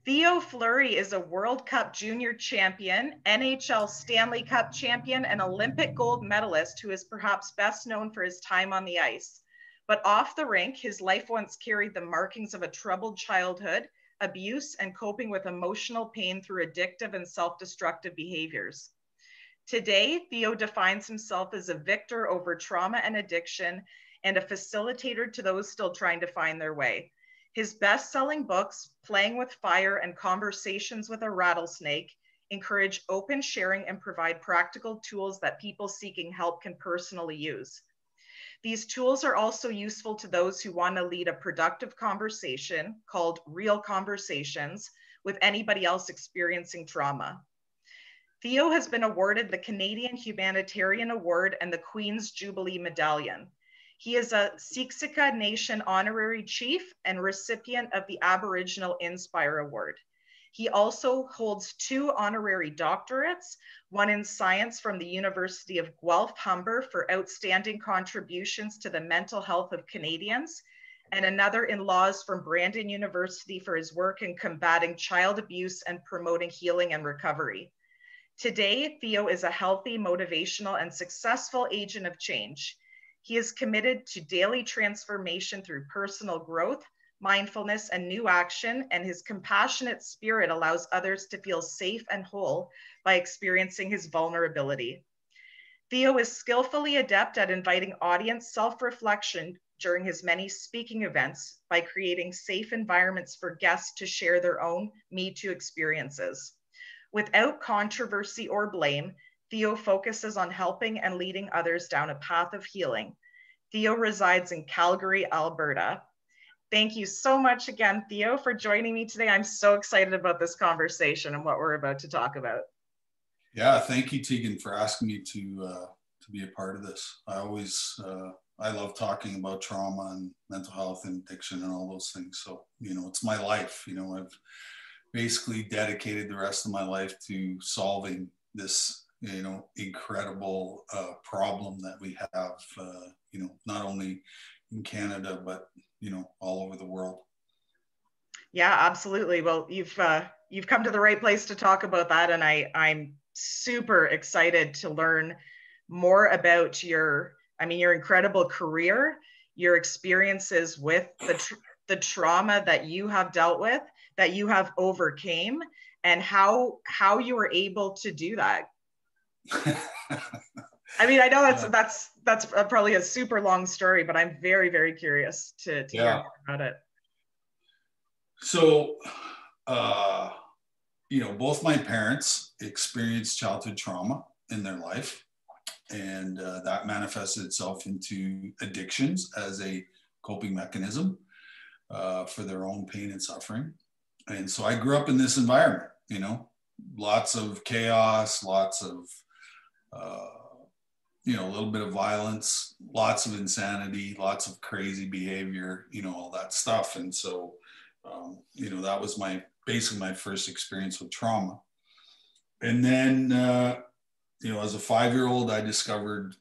Theo Fleury is a World Cup junior champion, NHL Stanley Cup champion, and Olympic gold medalist who is perhaps best known for his time on the ice. But off the rink, his life once carried the markings of a troubled childhood, abuse, and coping with emotional pain through addictive and self-destructive behaviors. Today, Theo defines himself as a victor over trauma and addiction and a facilitator to those still trying to find their way. His best-selling books, Playing with Fire and Conversations with a Rattlesnake, encourage open sharing and provide practical tools that people seeking help can personally use. These tools are also useful to those who want to lead a productive conversation called Real Conversations with anybody else experiencing trauma. Theo has been awarded the Canadian Humanitarian Award and the Queen's Jubilee Medallion. He is a Siksika Nation Honorary Chief and recipient of the Aboriginal Inspire Award. He also holds 2 honorary doctorates, one in science from the University of Guelph Humber for outstanding contributions to the mental health of Canadians, and another in laws from Brandon University for his work in combating child abuse and promoting healing and recovery. Today, Theo is a healthy, motivational, and successful agent of change. He is committed to daily transformation through personal growth, mindfulness, and new action, and his compassionate spirit allows others to feel safe and whole by experiencing his vulnerability. Theo is skillfully adept at inviting audience self-reflection during his many speaking events by creating safe environments for guests to share their own Me Too experiences. Without controversy or blame, Theo focuses on helping and leading others down a path of healing. Theo resides in Calgary, Alberta. Thank you so much again, Theo, for joining me today. I'm so excited about this conversation and what we're about to talk about. Yeah, thank you, Tegan, for asking me to be a part of this. I love talking about trauma and mental health and addiction and all those things. So, it's my life. I've basically dedicated the rest of my life to solving this incredible problem that we have, not only in Canada, but, all over the world. Yeah, absolutely. Well, you've come to the right place to talk about that. And I'm super excited to learn more about your incredible career, your experiences with the trauma that you have dealt with, that you have overcame, and how you were able to do that. I know that's probably a super long story, but I'm very, very curious to hear more about it. So, both my parents experienced childhood trauma in their life, and that manifested itself into addictions as a coping mechanism for their own pain and suffering. And so I grew up in this environment, lots of chaos, lots of a little bit of violence, lots of insanity, lots of crazy behavior, all that stuff. And so, that was basically my first experience with trauma. And then, as a 5-year-old, I discovered,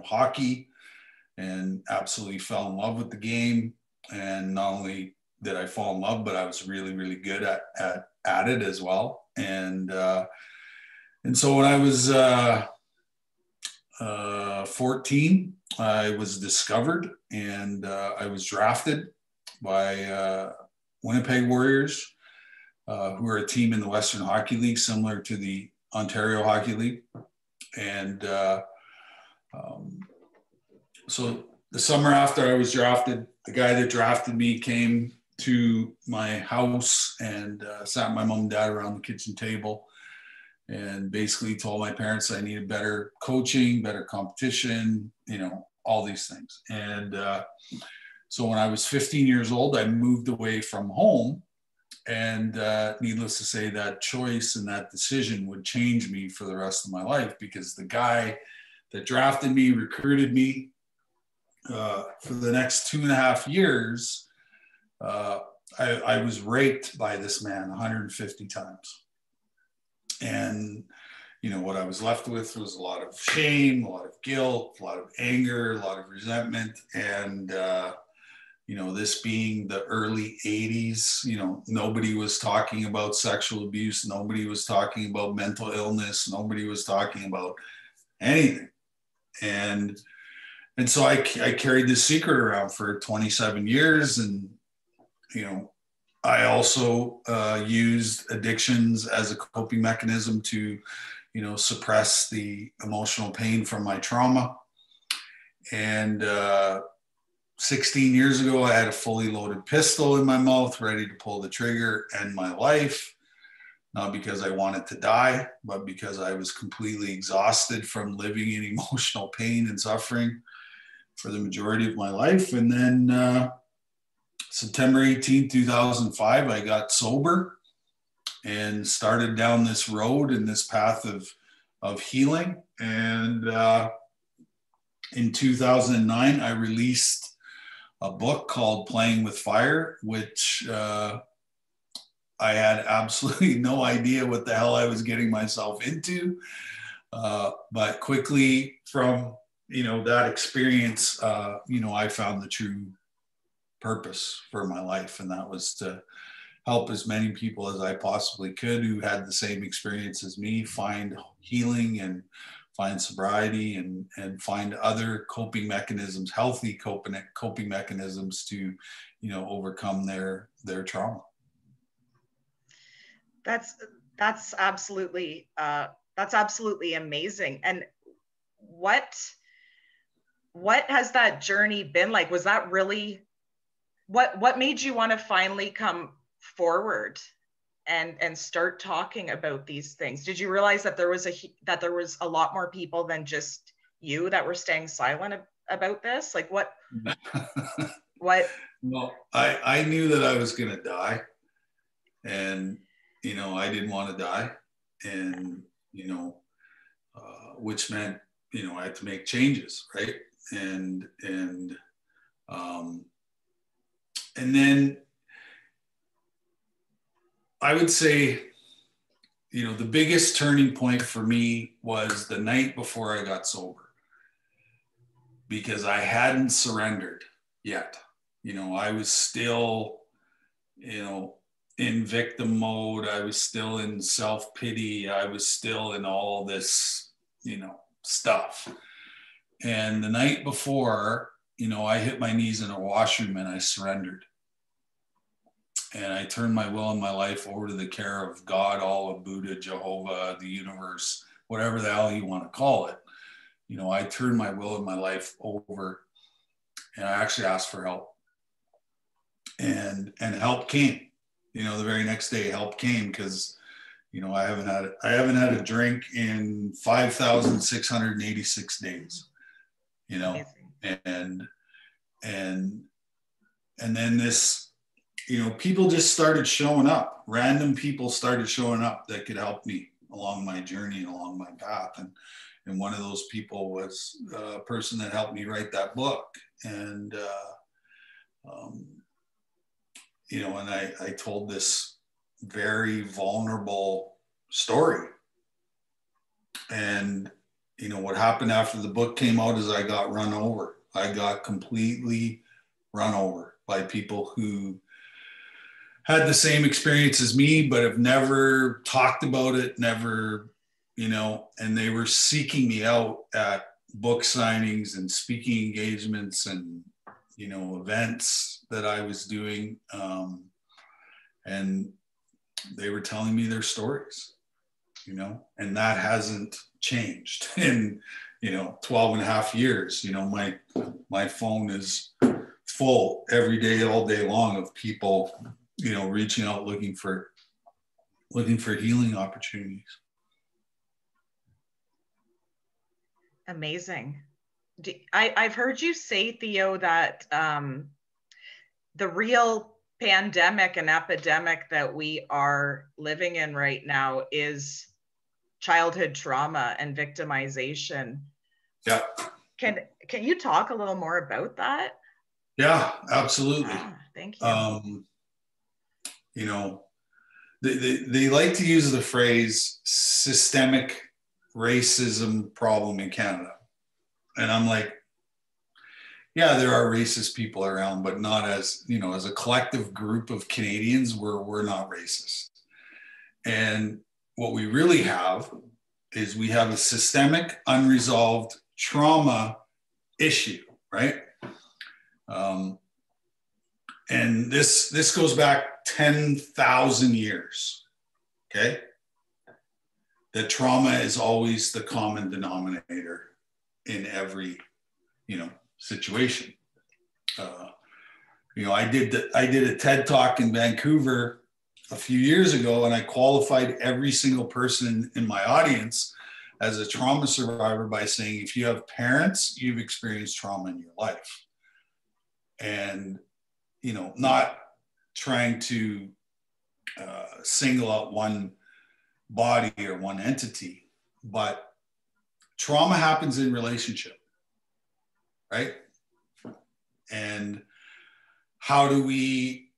hockey and absolutely fell in love with the game. And not only did I fall in love, but I was really, really good at it as well. And so when I was 14, I was discovered, and I was drafted by Winnipeg Warriors, who are a team in the Western Hockey League, similar to the Ontario Hockey League. And so the summer after I was drafted, the guy that drafted me came to my house and sat my mom and dad around the kitchen table and basically told my parents I needed better coaching, better competition, all these things. And so when I was 15 years old, I moved away from home. And needless to say, that choice and that decision would change me for the rest of my life, because the guy that drafted me, recruited me for the next 2.5 years, I was raped by this man 150 times. And, what I was left with was a lot of shame, a lot of guilt, a lot of anger, a lot of resentment. And, this being the early 80s, nobody was talking about sexual abuse. Nobody was talking about mental illness. Nobody was talking about anything. And so I carried this secret around for 27 years. And, I also used addictions as a coping mechanism to, suppress the emotional pain from my trauma. And 16 years ago, I had a fully loaded pistol in my mouth, ready to pull the trigger, end my life. Not because I wanted to die, but because I was completely exhausted from living in emotional pain and suffering for the majority of my life. And then September 18, 2005, I got sober and started down this road and this path of healing. And in 2009, I released a book called Playing with Fire, which I had absolutely no idea what the hell I was getting myself into. But quickly from, that experience, I found the true purpose for my life. And that was to help as many people as I possibly could who had the same experience as me find healing and find sobriety and find other coping mechanisms, healthy coping mechanisms to, overcome their trauma. That's absolutely amazing. And what has that journey been like? Was that really what made you want to finally come forward and start talking about these things? Did you realize that there was a lot more people than just you that were staying silent about this? Like what? Well, I knew that I was going to die, and I didn't want to die, and which meant I had to make changes, right? And then I would say, the biggest turning point for me was the night before I got sober, because I hadn't surrendered yet. I was still, in victim mode. I was still in self-pity. I was still in all this, stuff. And the night before, I hit my knees in a washroom and I surrendered. And I turned my will and my life over to the care of God, Allah, Buddha, Jehovah, the universe, whatever the hell you want to call it. I turned my will and my life over, and I actually asked for help. And help came. The very next day, help came because, I haven't had a drink in 5,686 days. And then this, people just started showing up. Random people started showing up that could help me along my journey and along my path. And one of those people was a person that helped me write that book. And, and I told this very vulnerable story. And, what happened after the book came out is I got run over. I got completely run over by people who had the same experience as me, but have never talked about it, never, and they were seeking me out at book signings and speaking engagements and, events that I was doing. And they were telling me their stories, and that hasn't changed in, 12 and a half years. My phone is full every day, all day long of people, reaching out, looking for healing opportunities. Amazing. I've heard you say, Theo, that the real pandemic and epidemic that we are living in right now is childhood trauma and victimization. Yeah. Can you talk a little more about that? Yeah, absolutely. Thank you. They like to use the phrase systemic racism problem in Canada. And I'm like, yeah, there are racist people around, but not as, you know, as a collective group of Canadians, we're not racist. And what we really have is we have a systemic unresolved trauma issue, right? And this goes back 10,000 years, okay? That trauma is always the common denominator in every, you know, situation. You know, I did a TED Talk in Vancouver a few years ago, and I qualified every single person in my audience as a trauma survivor by saying, if you have parents, you've experienced trauma in your life. And, you know, not trying to single out one body or one entity, but trauma happens in relationship, right? And how do we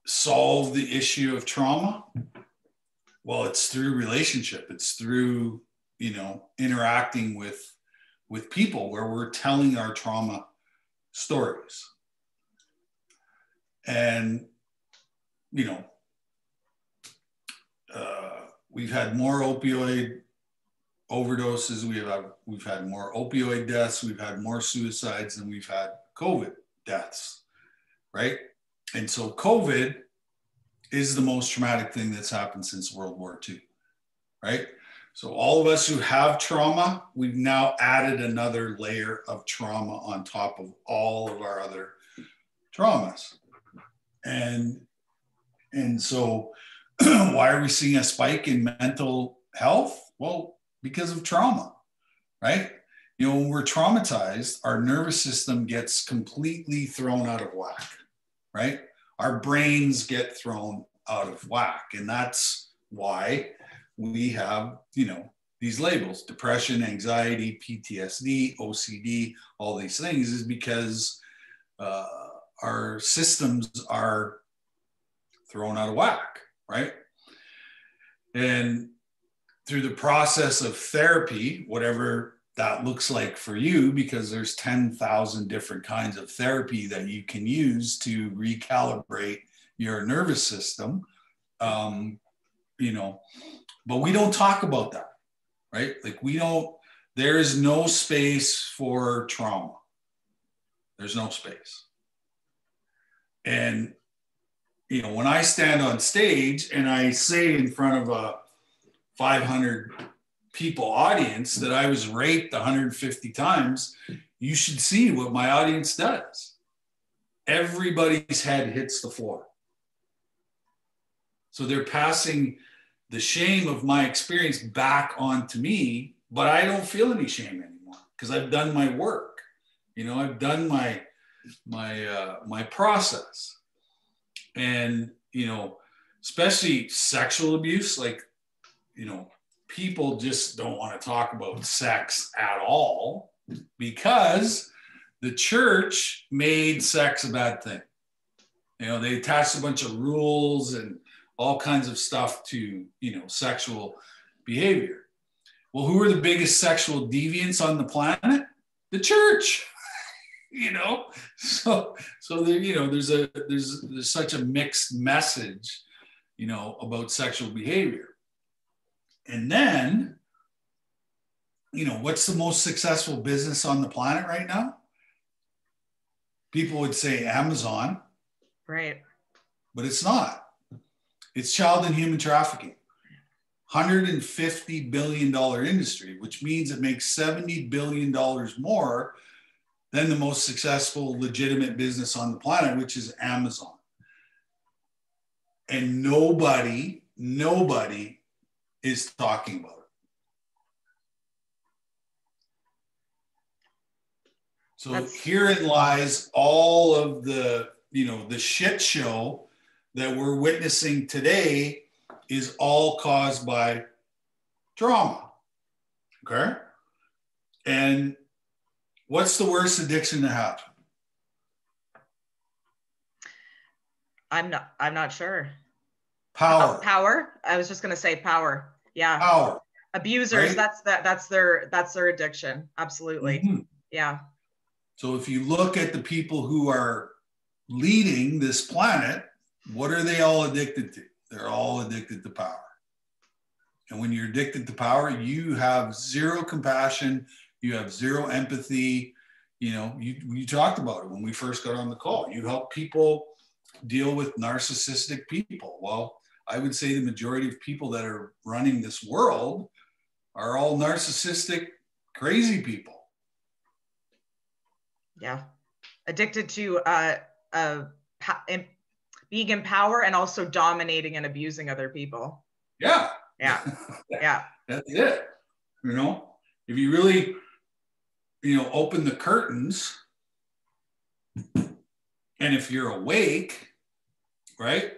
solve the issue of trauma? Well, it's through relationship. It's through, you know, interacting with people where we're telling our trauma stories. And, you know, we've had more opioid overdoses. We've had more opioid deaths. We've had more suicides than we've had COVID deaths, right? And so COVID is the most traumatic thing that's happened since World War II, right? So all of us who have trauma, we've now added another layer of trauma on top of all of our other traumas. And so why are we seeing a spike in mental health? Well, because of trauma, right? You know, when we're traumatized, our nervous system gets completely thrown out of whack, right? Our brains get thrown out of whack. And that's why we have, you know, these labels: depression, anxiety, PTSD, OCD, all these things, is because our systems are thrown out of whack, right? And through the process of therapy, whatever that looks like for you, because there's 10,000 different kinds of therapy that you can use to recalibrate your nervous system, you know, but we don't talk about that, right? Like there is no space for trauma. There's no space. And, you know, when I stand on stage and I say in front of a 500 people audience that I was raped 150 times, you should see what my audience does. Everybody's head hits the floor. So they're passing the shame of my experience back onto me, but I don't feel any shame anymore because I've done my work. You know, I've done my process. And, you know, especially sexual abuse, like, you know, people just don't want to talk about sex at all because the church made sex a bad thing. You know, they attached a bunch of rules and all kinds of stuff to, you know, sexual behavior. Well, who are the biggest sexual deviants on the planet? The church. You know, so there, you know, there's such a mixed message, you know, about sexual behavior. And then, you know, what's the most successful business on the planet right now? People would say Amazon. Right. But it's not. It's child and human trafficking. $150 billion industry, which means it makes $70 billion more than the most successful legitimate business on the planet, which is Amazon. And nobody is talking about it. So herein lies all of the, you know, the shit show that we're witnessing today is all caused by trauma. Okay? And what's the worst addiction to have? I'm not sure. Power. Power. I was just going to say power. Yeah. Power. Abusers. Right? That's their addiction. Absolutely. Mm-hmm. Yeah. So if you look at the people who are leading this planet, what are they all addicted to? They're all addicted to power. And when you're addicted to power, you have zero compassion, you have zero empathy. You know, you talked about it when we first got on the call. You help people deal with narcissistic people. Well, I would say the majority of people that are running this world are all narcissistic, crazy people. Yeah. Addicted to being in power and also dominating and abusing other people. Yeah. Yeah. Yeah. That's it. You know, if you really, you know, open the curtains, and if you're awake, right,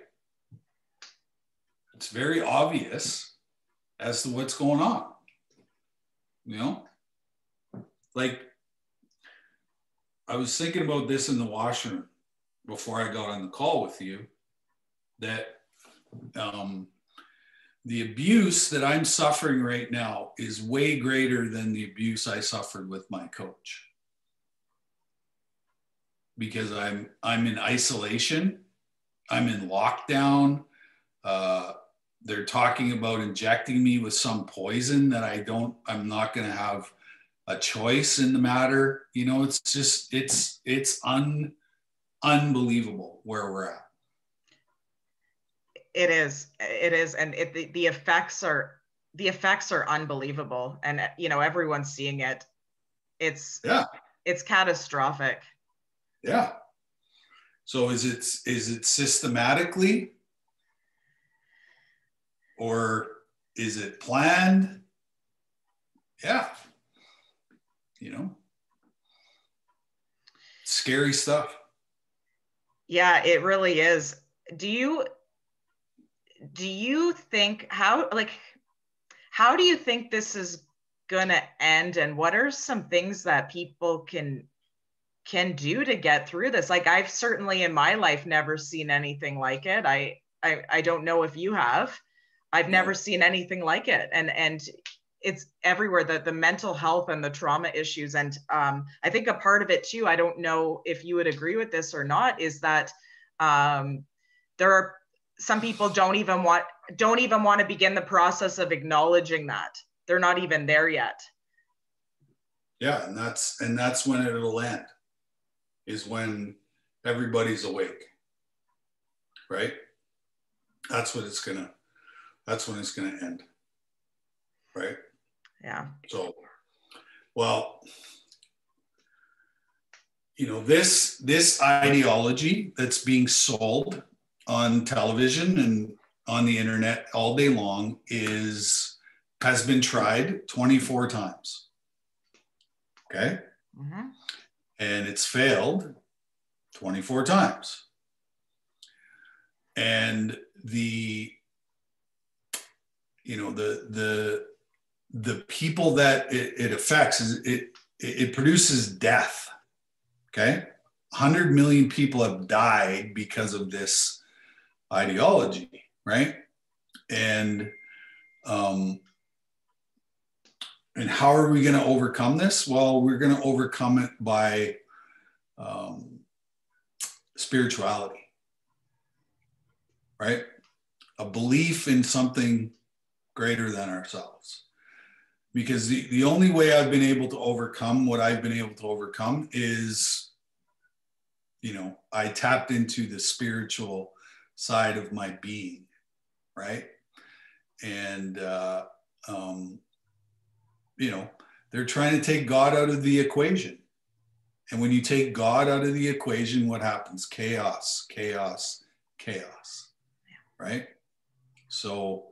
it's very obvious as to what's going on. You know, like I was thinking about this in the washroom before I got on the call with you, that the abuse that I'm suffering right now is way greater than the abuse I suffered with my coach. Because I'm in isolation, I'm in lockdown. They're talking about injecting me with some poison that I'm not going to have a choice in the matter. You know, it's just, it's unbelievable where we're at. It is. And the effects are unbelievable. And, you know, everyone's seeing it. It's catastrophic. Yeah. So is it systematically, or is it planned? Yeah. You know, scary stuff. Yeah, it really is. Do you think how do you think this is gonna end, and what are some things that people can do to get through this? Like, I've certainly in my life never seen anything like it. I don't know if you have. I've never seen anything like it. And it's everywhere, the mental health and the trauma issues. And I think a part of it too, I don't know if you would agree with this or not, is that there are some people don't even want to begin the process of acknowledging that they're not even there yet. Yeah, and that's when it'll end, is when everybody's awake, right? That's when it's gonna end, right? Yeah. So, well, you know, this ideology that's being sold on television and on the internet all day long has been tried 24 times. Okay. Mm-hmm. And it's failed 24 times. And the people that it affects it produces death. Okay. 100 million people have died because of this ideology, right? And how are we going to overcome this? Well, we're going to overcome it by spirituality, right? A belief in something greater than ourselves. Because the only way I've been able to overcome what I've been able to overcome is, you know, I tapped into the spiritual side of my being, right? And, you know, they're trying to take God out of the equation. And when you take God out of the equation, what happens? Chaos, chaos, chaos, right? So,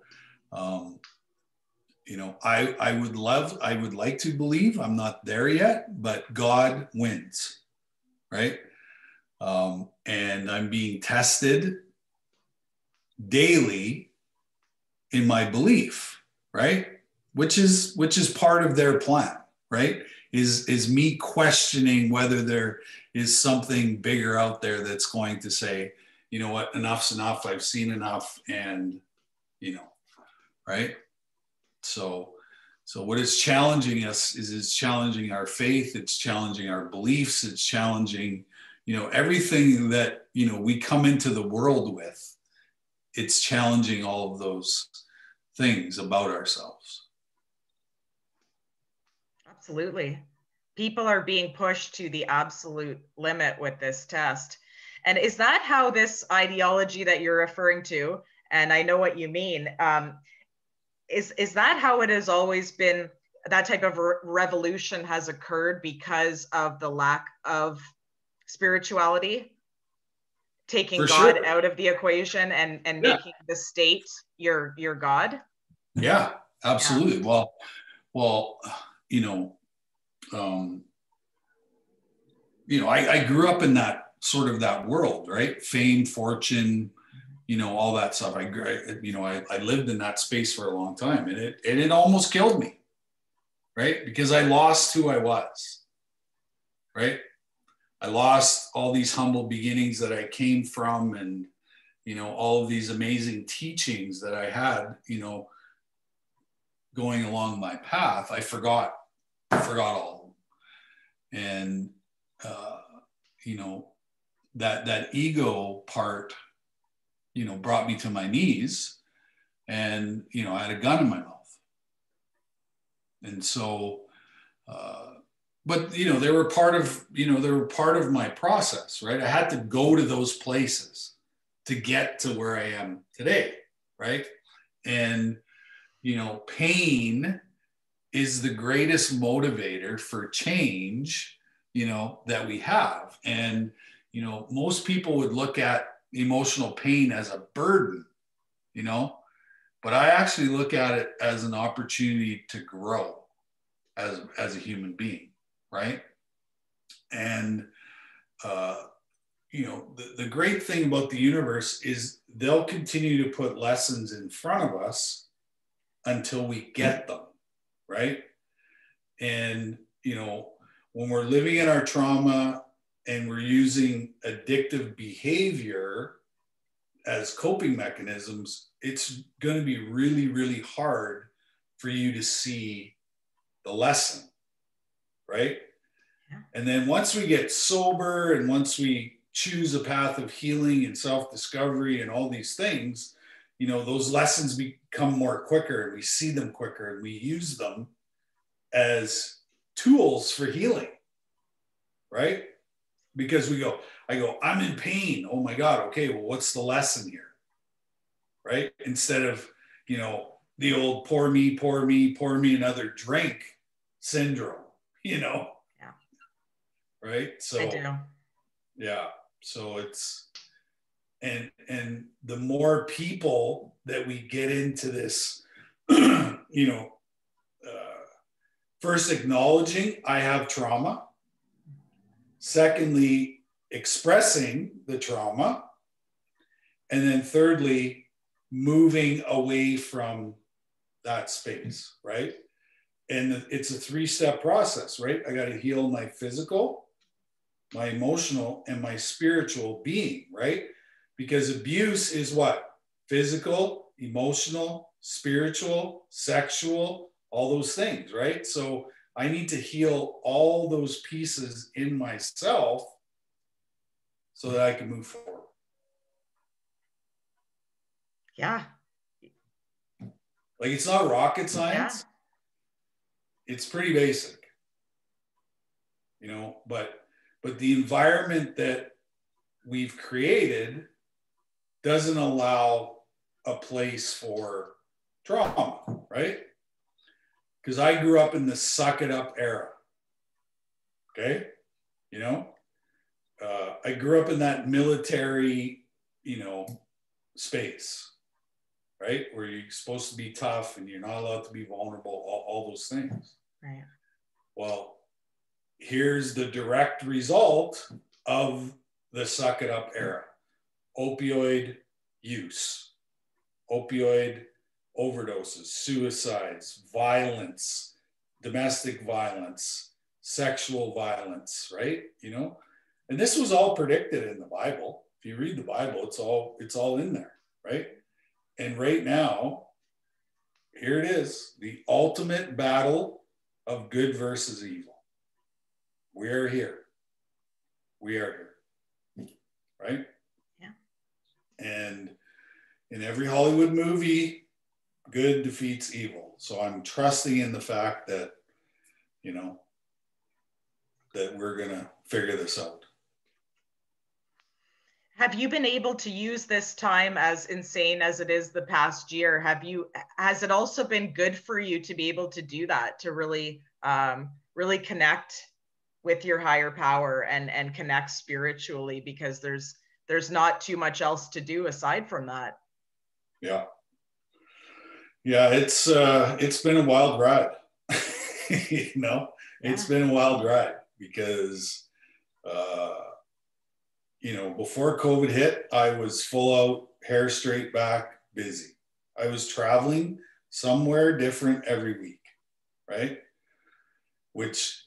you know, I would like to believe, I'm not there yet, but God wins, right? And I'm being tested daily in my belief, right? Which is part of their plan, right? Is me questioning whether there is something bigger out there that's going to say, you know what, enough's enough, I've seen enough, and, you know, right? So So what is challenging us is it's challenging our faith, it's challenging our beliefs, it's challenging, everything that, we come into the world with. It's challenging all of those things about ourselves. Absolutely. People are being pushed to the absolute limit with this test. And is that how this ideology that you're referring to, and I know what you mean, is that how it has always been, that type of revolution has occurred because of the lack of spirituality, taking For God sure. out of the equation and making the state your God? Yeah, absolutely. Yeah. Well, I grew up in that sort of that world, right? Fame, fortune, all that stuff. I lived in that space for a long time, and it almost killed me, right? Because I lost who I was, right? I lost all these humble beginnings that I came from, and all of these amazing teachings that I had, going along my path. I forgot all of them, and that ego part, brought me to my knees, and I had a gun in my mouth, and so. But they were part of my process, right? I had to go to those places to get to where I am today, right? And pain is the greatest motivator for change, that we have. And most people would look at emotional pain as a burden, but I actually look at it as an opportunity to grow as a human being. Right. And, the great thing about the universe is they'll continue to put lessons in front of us until we get them. Right. And, when we're living in our trauma and we're using addictive behavior as coping mechanisms, it's going to be really, really hard for you to see the lesson. Right? Yeah. And then once we get sober and once we choose a path of healing and self-discovery and all these things, those lessons become more quicker, and we see them quicker, and we use them as tools for healing, right? Because I'm in pain. Oh my God. Okay. Well, what's the lesson here? Right? Instead of, the old pour me another drink syndrome. Yeah. Right. So I do. Yeah. So it's, and the more people that we get into this, first acknowledging I have trauma. Secondly, expressing the trauma. And then thirdly, moving away from that space, right? And it's a 3-step process, right? I got to heal my physical, my emotional, and my spiritual being, right? Because abuse is what? Physical, emotional, spiritual, sexual, all those things, right? So I need to heal all those pieces in myself so that I can move forward. Yeah. Like, it's not rocket science. Yeah. It's pretty basic, but the environment that we've created doesn't allow a place for trauma, right? Because I grew up in the suck it up era. Okay. I grew up in that military, space, right? Where you're supposed to be tough and you're not allowed to be vulnerable, all those things. Right. Well, here's the direct result of the suck it up era. Opioid use, opioid overdoses, suicides, violence, domestic violence, sexual violence, right? And this was all predicted in the Bible. If you read the Bible, it's all in there, right? And right now, here it is, the ultimate battle of good versus evil. We are here. We are here. Right? Yeah. And in every Hollywood movie, good defeats evil. So I'm trusting in the fact that, you know, that we're going to figure this out. Have you been able to use this time, as insane as it is the past year? Has it also been good for you to be able to do that, to really, really connect with your higher power and connect spiritually, because there's not too much else to do aside from that? Yeah. Yeah, it's been a wild ride. You know, Yeah. It's been a wild ride because, you know, before COVID hit, I was full out, hair straight back, busy. I was traveling somewhere different every week, right? Which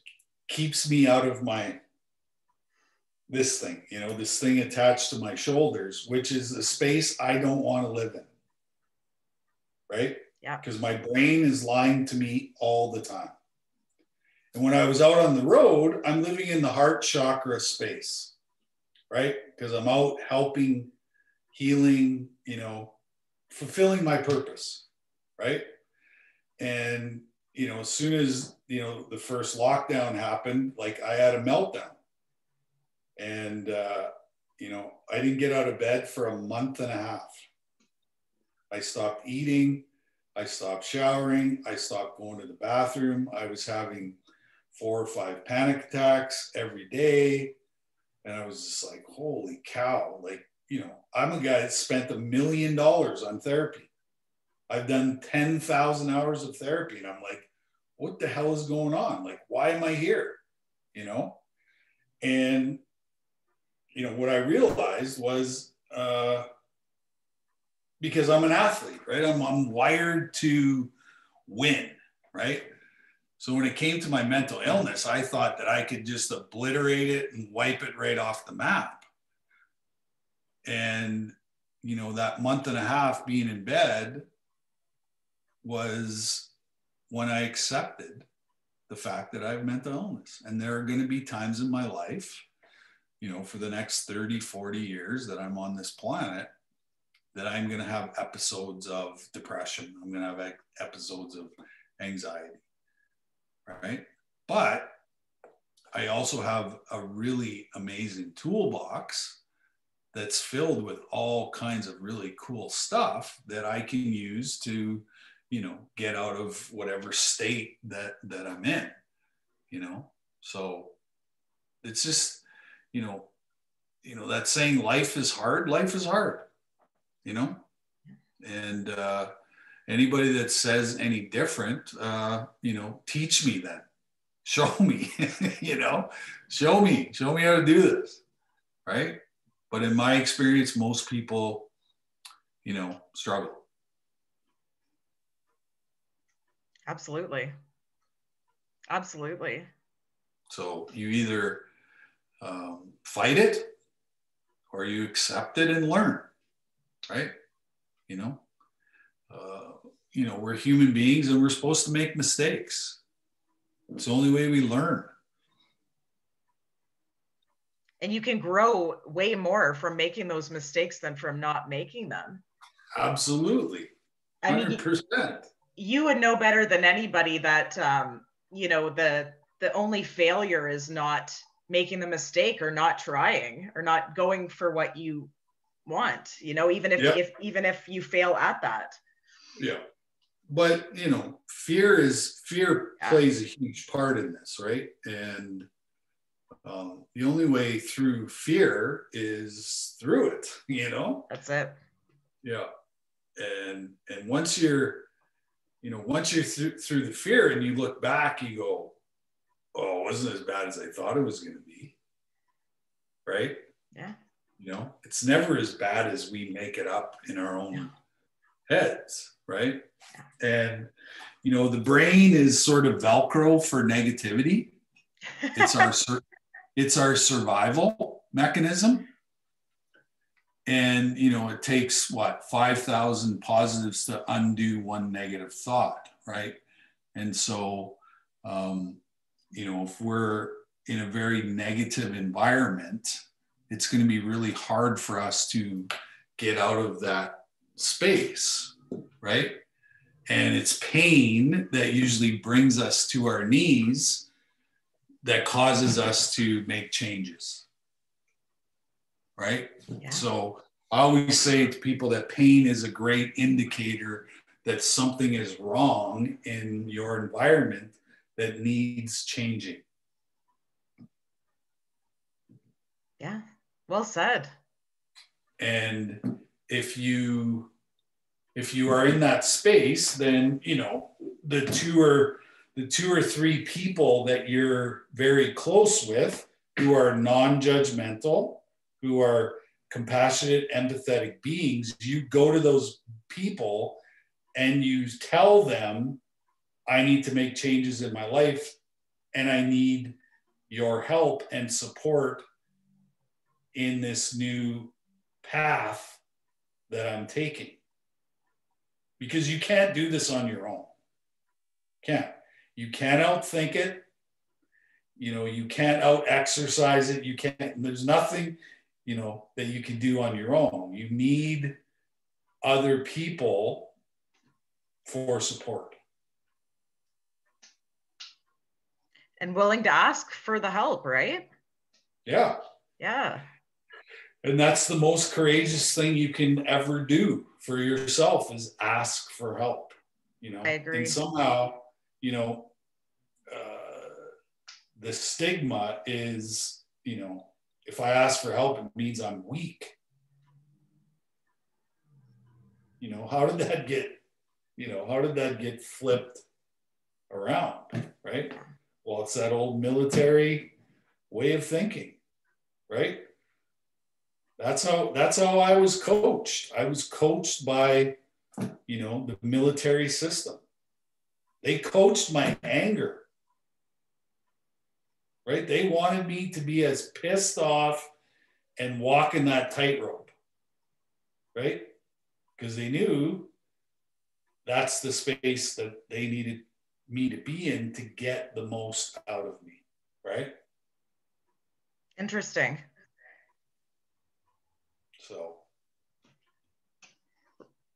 keeps me out of this thing, you know, this thing attached to my shoulders, which is a space I don't want to live in, right? Yeah. Because my brain is lying to me all the time. And when I was out on the road, I'm living in the heart chakra space, right? Because I'm out helping, healing, you know, fulfilling my purpose, right? And, you know, as soon as, you know, the first lockdown happened, like I had a meltdown. And, you know, I didn't get out of bed for a month and a half. I stopped eating. I stopped showering. I stopped going to the bathroom. I was having 4 or 5 panic attacks every day. And I was just like, holy cow. Like, you know, I'm a guy that spent $1 million on therapy. I've done 10,000 hours of therapy. And I'm like, what the hell is going on? Like, why am I here? You know? And, you know, what I realized was because I'm an athlete, right? I'm wired to win, right? So when it came to my mental illness, I thought that I could just obliterate it and wipe it right off the map. And, you know, that month and a half being in bed was when I accepted the fact that I have mental illness. And there are going to be times in my life, you know, for the next 30, 40 years that I'm on this planet, that I'm going to have episodes of depression. I'm going to have episodes of anxiety, right? But I also have a really amazing toolbox that's filled with all kinds of really cool stuff that I can use to, you know, get out of whatever state that I'm in, you know? So it's just, you know, that saying life is hard, you know? And anybody that says any different, you know, teach me then. Show me, you know, show me how to do this, right? But in my experience, most people, you know, struggle. Absolutely. Absolutely. So you either fight it or you accept it and learn, right? You know, we're human beings and we're supposed to make mistakes. It's the only way we learn. And you can grow way more from making those mistakes than from not making them. Absolutely. 100%. I mean, you would know better than anybody that, you know, the only failure is not making the mistake or not trying or not going for what you want, you know, even if you fail at that. Yeah. But, you know, fear plays a huge part in this, right? And the only way through fear is through it, you know? That's it. Yeah. And once you're through the fear and you look back, you go, oh, it wasn't as bad as I thought it was going to be. Right? Yeah. You know, it's never as bad as we make it up in our own heads. Right? Yeah. And, you know, the brain is sort of Velcro for negativity. It's our survival mechanism. And, you know, it takes what, 5,000 positives to undo one negative thought, right? And so, you know, if we're in a very negative environment, it's going to be really hard for us to get out of that space, right? And it's pain that usually brings us to our knees that causes us to make changes, right? Yeah. So I always say to people that pain is a great indicator that something is wrong in your environment that needs changing. Yeah, well said. And if you are in that space, then, you know, the two or three people that you're very close with who are non-judgmental, who are compassionate, empathetic beings, you go to those people and you tell them, I need to make changes in my life and I need your help and support in this new path that I'm taking. Because you can't do this on your own. You can't outthink it. You know, you can't out exercise it. You can't, there's nothing, you know, that you can do on your own. You need other people for support. And willing to ask for the help, right? Yeah. Yeah. And that's the most courageous thing you can ever do for yourself is ask for help, you know. I agree. And somehow, you know, the stigma is, you know, if I ask for help, it means I'm weak. You know, how did that get flipped around, right? Well, it's that old military way of thinking, right? That's how I was coached. I was coached by, you know, the military system. They coached my anger, right? They wanted me to be as pissed off and walking that tightrope, right? Because they knew that's the space that they needed me to be in to get the most out of me, right? Interesting. So.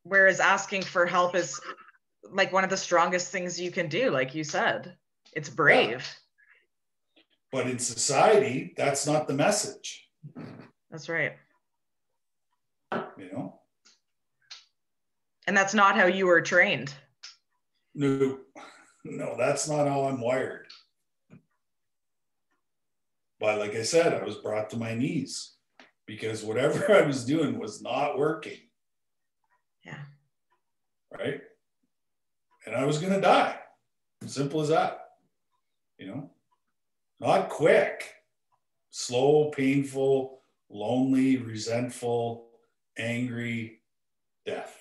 Whereas asking for help is like one of the strongest things you can do, like you said. It's brave. Yeah. But in society, that's not the message. That's right. You know? And that's not how you were trained. No, that's not how I'm wired. But like I said, I was brought to my knees because whatever I was doing was not working. Yeah. Right? And I was going to die. Simple as that. You know? Not quick. Slow, painful, lonely, resentful, angry death.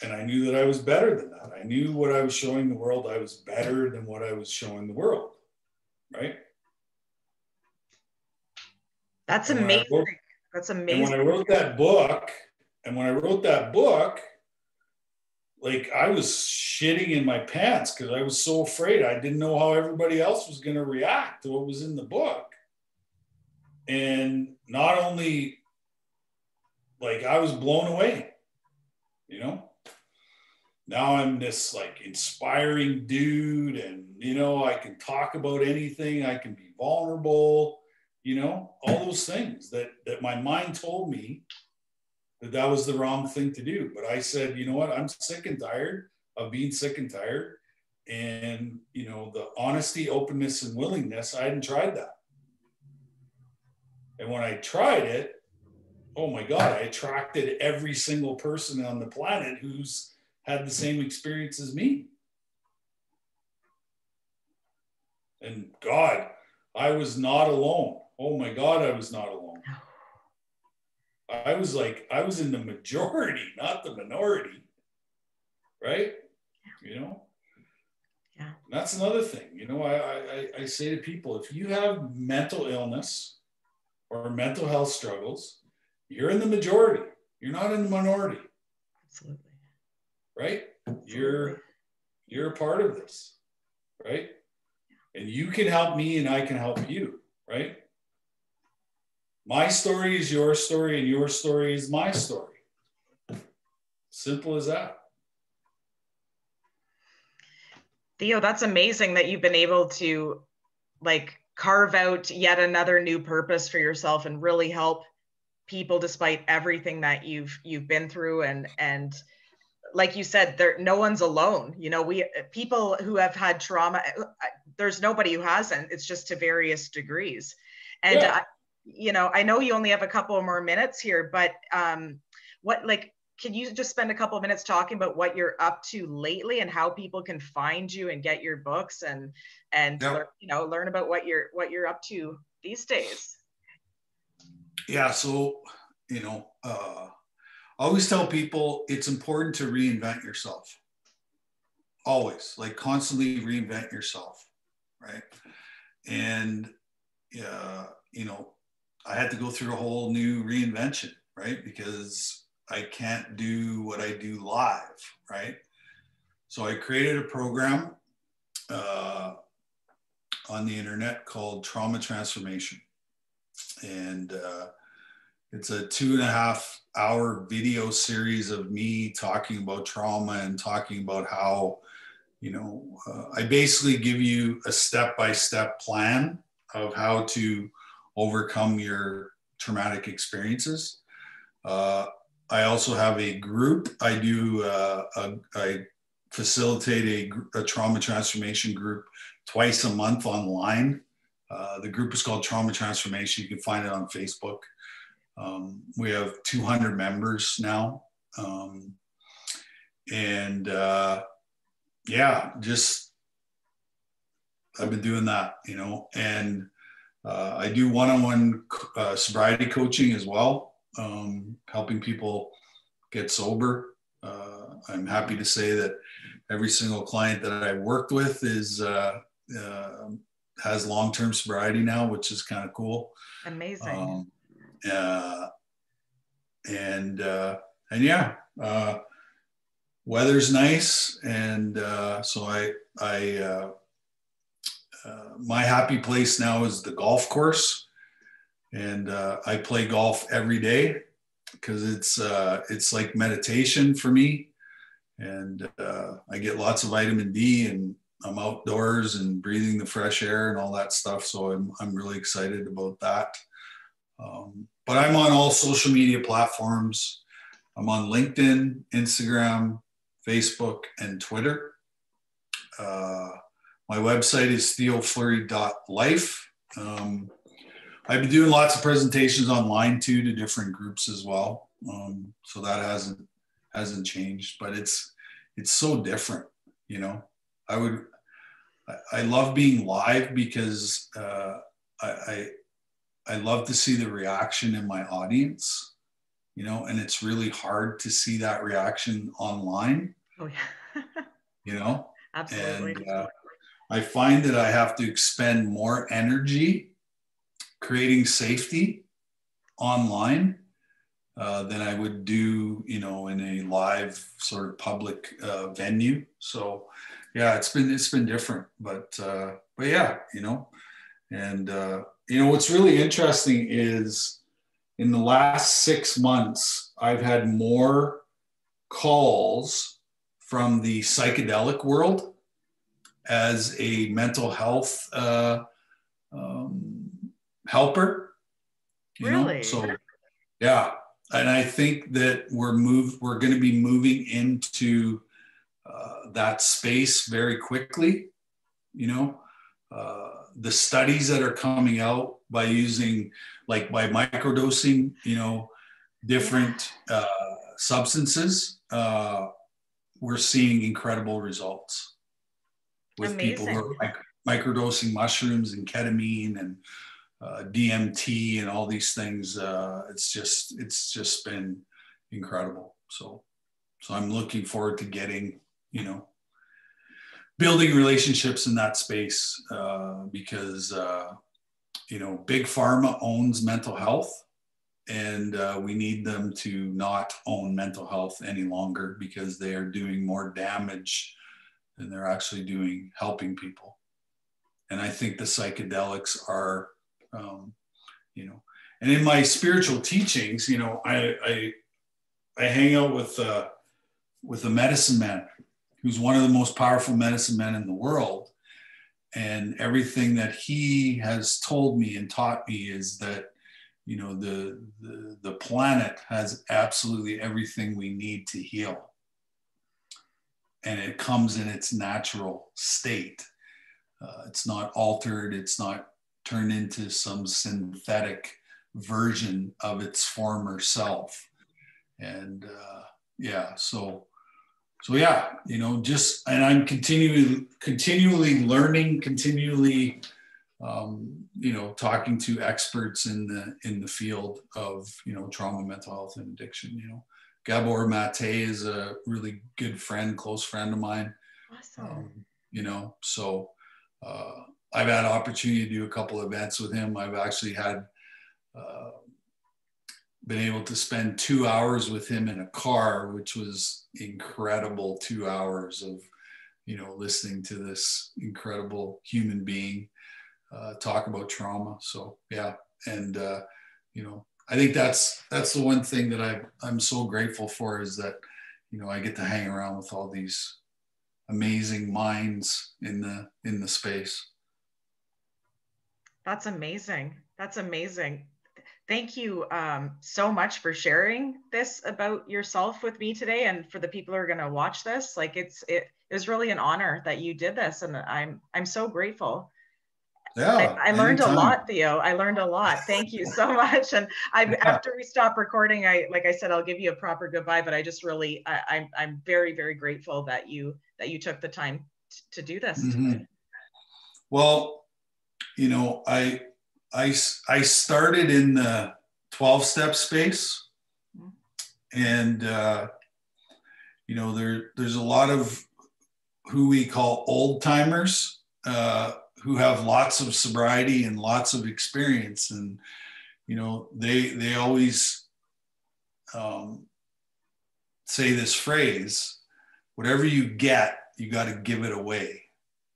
And I knew that I was better than that. I knew what I was showing the world. I was better than what I was showing the world. Right? That's amazing. That's amazing. And when I wrote that book, like I was shitting in my pants because I was so afraid. I didn't know how everybody else was going to react to what was in the book. And not only, like, I was blown away, you know? Now I'm this like inspiring dude and, you know, I can talk about anything. I can be vulnerable, you know, all those things that my mind told me that was the wrong thing to do. But I said, you know what, I'm sick and tired of being sick and tired. And, you know, the honesty, openness, and willingness, I hadn't tried that. And when I tried it, oh my God, I attracted every single person on the planet who's had the same experience as me. And God, I was not alone. Oh my God, I was not alone. I was in the majority, not the minority. Right? You know? Yeah. And that's another thing. You know, I say to people, if you have mental illness, or mental health struggles, you're in the majority. You're not in the minority. Absolutely. Right? Absolutely. You're a part of this, right? And you can help me and I can help you, right? My story is your story and your story is my story. Simple as that. Theo, that's amazing that you've been able to like carve out yet another new purpose for yourself and really help people despite everything that you've been through. And like you said, no one's alone. You know, people who have had trauma, there's nobody who hasn't. It's just to various degrees. And yeah. You know, I know you only have a couple more minutes here, but can you just spend a couple of minutes talking about what you're up to lately and how people can find you and get your books and learn about what you're up to these days? Yeah. So, I always tell people it's important to reinvent yourself. Always, like constantly reinvent yourself. Right. And, I had to go through a whole new reinvention, right? Because I can't do what I do live, right? So I created a program on the internet called Trauma Transformation. And it's a 2.5-hour video series of me talking about trauma and talking about how, I basically give you a step-by-step plan of how to overcome your traumatic experiences. I also have a group. I facilitate a trauma transformation group twice a month online. The group is called Trauma Transformation. You can find it on Facebook. We have 200 members now. I've been doing that, and I do one-on-one sobriety coaching as well, helping people get sober. I'm happy to say that every single client that I worked with has long-term sobriety now, which is kind of cool. Amazing. Weather's nice, and so my happy place now is the golf course, and I play golf every day because it's like meditation for me, and I get lots of vitamin D, and I'm outdoors and breathing the fresh air and all that stuff. So I'm really excited about that. But I'm on all social media platforms. I'm on LinkedIn, Instagram, Facebook, and Twitter. My website is theofleury.life. I've been doing lots of presentations online too to different groups as well. So that hasn't changed, but it's so different, I love being live because I love to see the reaction in my audience, and it's really hard to see that reaction online. Oh yeah. Absolutely. And I find that I have to expend more energy creating safety online than I would do, in a live sort of public venue. So yeah, it's been different, but yeah, and what's really interesting is in the last 6 months, I've had more calls from the psychedelic world as a mental health helper. Really? So yeah, and I think that we're going to be moving into that space very quickly. The studies that are coming out by using, like by microdosing, different substances, we're seeing incredible results with Amazing. people who are microdosing mushrooms and ketamine and DMT and all these things. It's just been incredible. So I'm looking forward to getting, building relationships in that space because big pharma owns mental health, and we need them to not own mental health any longer, because they are doing more damage than they're actually doing helping people. And I think the psychedelics are, and in my spiritual teachings, I hang out with a medicine man who's one of the most powerful medicine men in the world. And everything that he has told me and taught me is that, the planet has absolutely everything we need to heal. And it comes in its natural state. It's not altered. It's not turned into some synthetic version of its former self. And and I'm continually learning, continually, talking to experts in the field of, trauma, mental health, and addiction. Gabor Mate is a really good friend, close friend of mine. Awesome. So I've had opportunity to do a couple events with him. I've actually been able to spend 2 hours with him in a car, which was incredible. 2 hours of, listening to this incredible human being talk about trauma. So yeah. And, I think that's the one thing that I'm so grateful for, is that, I get to hang around with all these amazing minds in the space. That's amazing. That's amazing. Thank you so much for sharing this about yourself with me today, and for the people who are going to watch this. Like it was really an honor that you did this, and I'm so grateful. Yeah, I learned a lot, Theo. I learned a lot. Thank you so much. And after we stop recording, like I said, I'll give you a proper goodbye. But I just really, I'm very, very grateful that you took the time to do this. Mm-hmm. Well, I started in the 12-step space, and there's a lot of who we call old timers who have lots of sobriety and lots of experience, and they always say this phrase: whatever you get, you got to give it away,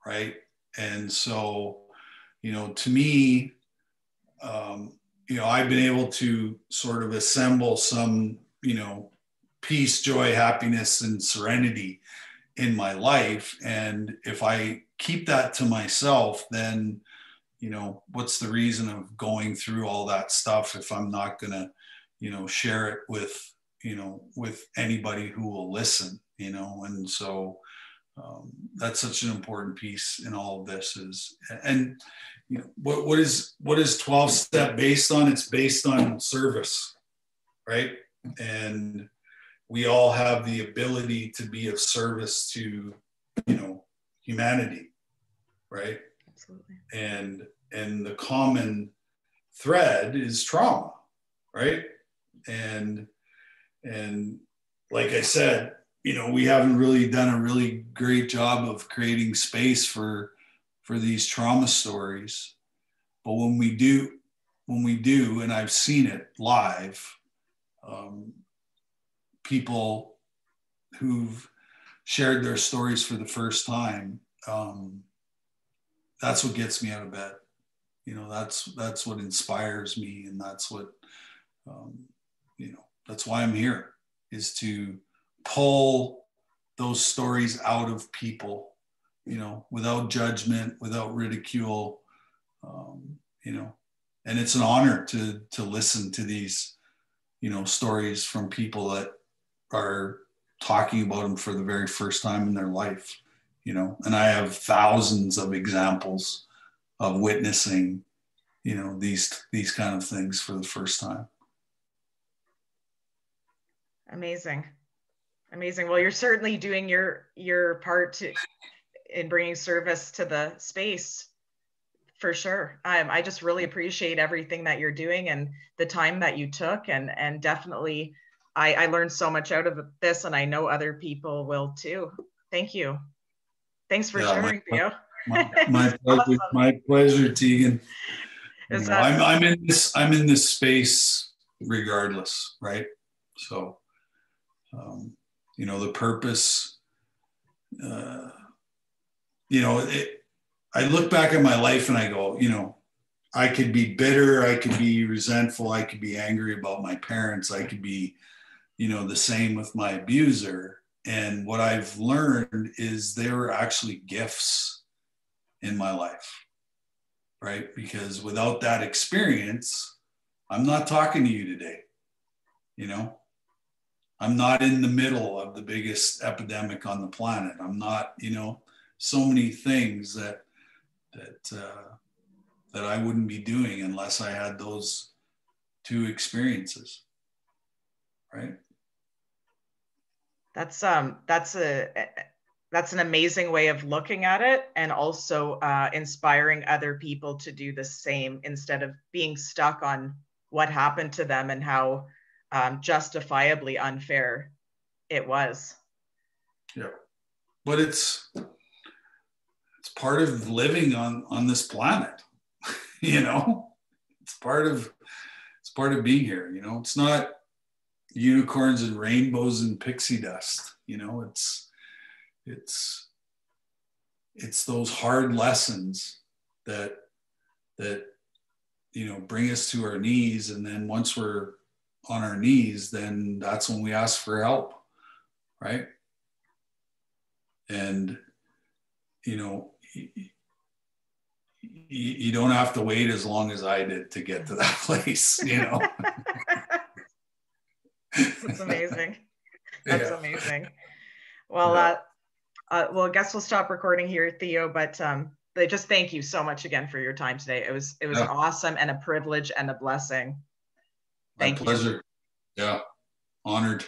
right? And so, to me, I've been able to sort of assemble some, peace, joy, happiness, and serenity in my life. And if I keep that to myself, then, what's the reason of going through all that stuff if I'm not going to, share it with, with anybody who will listen, and so that's such an important piece in all of this is, and what is 12-step based on? It's based on service, right? And we all have the ability to be of service to, humanity, right? Absolutely. And the common thread is trauma, right? And like I said, we haven't really done a really great job of creating space for these trauma stories. But when we do, and I've seen it live, people who've shared their stories for the first time, that's what gets me out of bed. That's what inspires me, and that's what, that's why I'm here, is to pull those stories out of people, without judgment, without ridicule, and it's an honor to listen to these, stories from people that are talking about them for the very first time in their life, and I have thousands of examples of witnessing, these kind of things for the first time. Amazing. Well, you're certainly doing your part in bringing service to the space, for sure. I just really appreciate everything that you're doing and the time that you took, and definitely I learned so much out of this, and I know other people will too. Thank you. Thanks for sharing, Theo. My pleasure, Tegan. Is that I'm in this space regardless, right? So, the purpose, I look back at my life and I go, I could be bitter, I could be resentful, I could be angry about my parents, I could be, the same with my abuser. And what I've learned is they were actually gifts in my life, right? Because without that experience, I'm not talking to you today. I'm not in the middle of the biggest epidemic on the planet. I'm not, so many things that I wouldn't be doing unless I had those two experiences, right? That's an amazing way of looking at it, and also inspiring other people to do the same instead of being stuck on what happened to them and how justifiably unfair it was. Yeah, but it's part of living on this planet. It's part of being here. It's not unicorns and rainbows and pixie dust. It's those hard lessons that bring us to our knees, and then once we're on our knees, then that's when we ask for help, right? And you don't have to wait as long as I did to get to that place. That's amazing. That's amazing. Well, I guess we'll stop recording here, Theo, but just thank you so much again for your time today. It was awesome and a privilege and a blessing. Thank you. My pleasure. Yeah. Honored.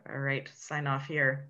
All right. Sign off here.